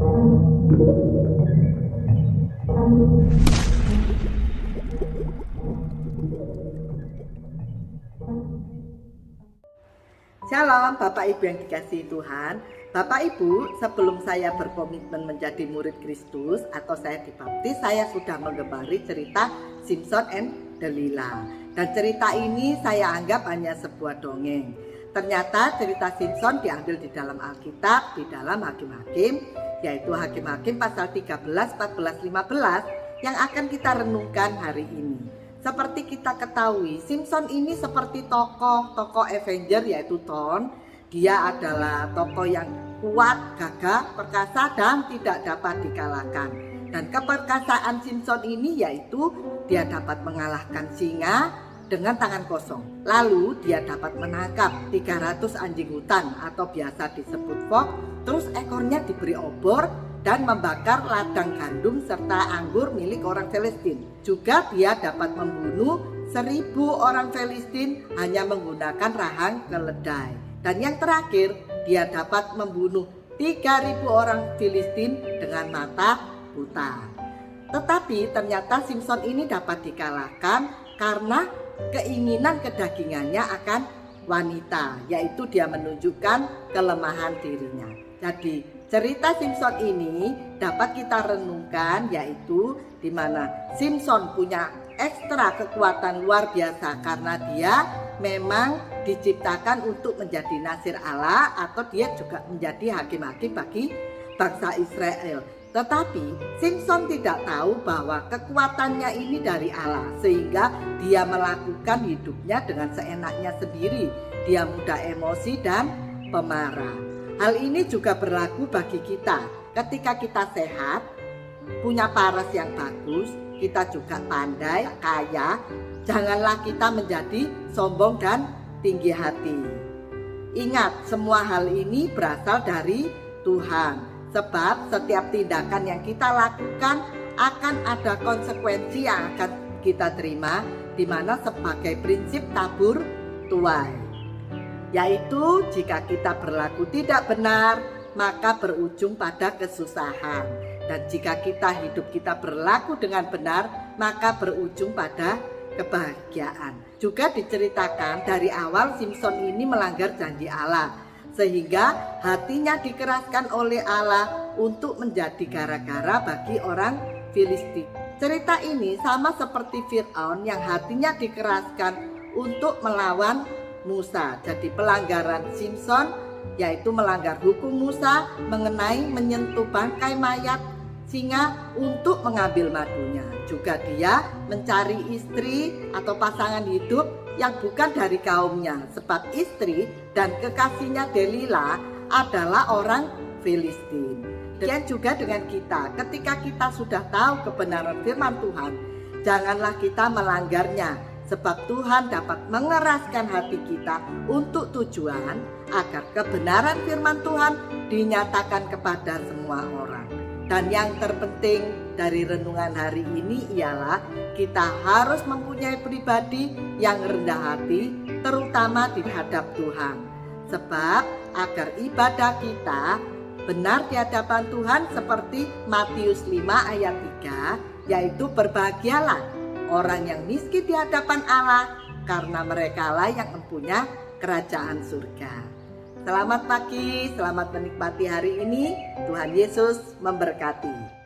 Shalom Bapak Ibu yang dikasihi Tuhan. Bapak Ibu, sebelum saya berkomitmen menjadi murid Kristus atau saya dibaptis, saya sudah mengemari cerita Simson and Delila. Dan cerita ini saya anggap hanya sebuah dongeng. Ternyata cerita Simson diambil di dalam Alkitab, di dalam Hakim-Hakim, yaitu Hakim-Hakim pasal 13, 14, 15 yang akan kita renungkan hari ini. Seperti kita ketahui, Simson ini seperti tokoh Avenger yaitu Thor. Dia adalah tokoh yang kuat, gagah, perkasa dan tidak dapat dikalahkan. Dan keperkasaan Simson ini yaitu dia dapat mengalahkan singa dengan tangan kosong. Lalu dia dapat menangkap 300 anjing hutan atau biasa disebut fox. Terus ekornya diberi obor dan membakar ladang gandum serta anggur milik orang Filistin. Juga dia dapat membunuh 1000 orang Filistin hanya menggunakan rahang keledai. Dan yang terakhir, dia dapat membunuh 3000 orang Filistin dengan mata buta. Tetapi ternyata Simson ini dapat dikalahkan karena keinginan kedagingannya akan wanita, yaitu dia menunjukkan kelemahan dirinya. Jadi cerita Simson ini dapat kita renungkan, yaitu di mana Simson punya ekstra kekuatan luar biasa karena dia memang diciptakan untuk menjadi nasir Allah atau dia juga menjadi hakim-hakim bagi bangsa Israel. Tetapi Simson tidak tahu bahwa kekuatannya ini dari Allah, sehingga dia melakukan hidupnya dengan seenaknya sendiri. Dia mudah emosi dan pemarah. Hal ini juga berlaku bagi kita. Ketika kita sehat, punya paras yang bagus, kita juga pandai, kaya, janganlah kita menjadi sombong dan tinggi hati. Ingat, semua hal ini berasal dari Tuhan. Sebab setiap tindakan yang kita lakukan akan ada konsekuensi yang akan kita terima, di mana sebagai prinsip tabur tuai. Yaitu jika kita berlaku tidak benar, maka berujung pada kesusahan. Dan jika hidup kita berlaku dengan benar, maka berujung pada kebahagiaan. Juga diceritakan dari awal Simson ini melanggar janji Allah, sehingga hatinya dikeraskan oleh Allah untuk menjadi gara-gara bagi orang Filistin. Cerita ini sama seperti Fir'aun yang hatinya dikeraskan untuk melawan Musa. Jadi pelanggaran Simson yaitu melanggar hukum Musa mengenai menyentuh bangkai mayat singa untuk mengambil madunya. Juga dia mencari istri atau pasangan hidup yang bukan dari kaumnya, sebab istri dan kekasihnya Delila adalah orang Filistin. Dan juga dengan kita, ketika kita sudah tahu kebenaran firman Tuhan, janganlah kita melanggarnya. Sebab Tuhan dapat mengeraskan hati kita untuk tujuan agar kebenaran firman Tuhan dinyatakan kepada semua orang. Dan yang terpenting dari renungan hari ini ialah kita harus mempunyai pribadi yang rendah hati, terutama di hadap Tuhan. Sebab agar ibadah kita benar di hadapan Tuhan seperti Matius 5 ayat 3, yaitu berbahagialah orang yang miskin di hadapan Allah, karena merekalah yang mempunyai kerajaan surga. Selamat pagi, selamat menikmati hari ini. Tuhan Yesus memberkati.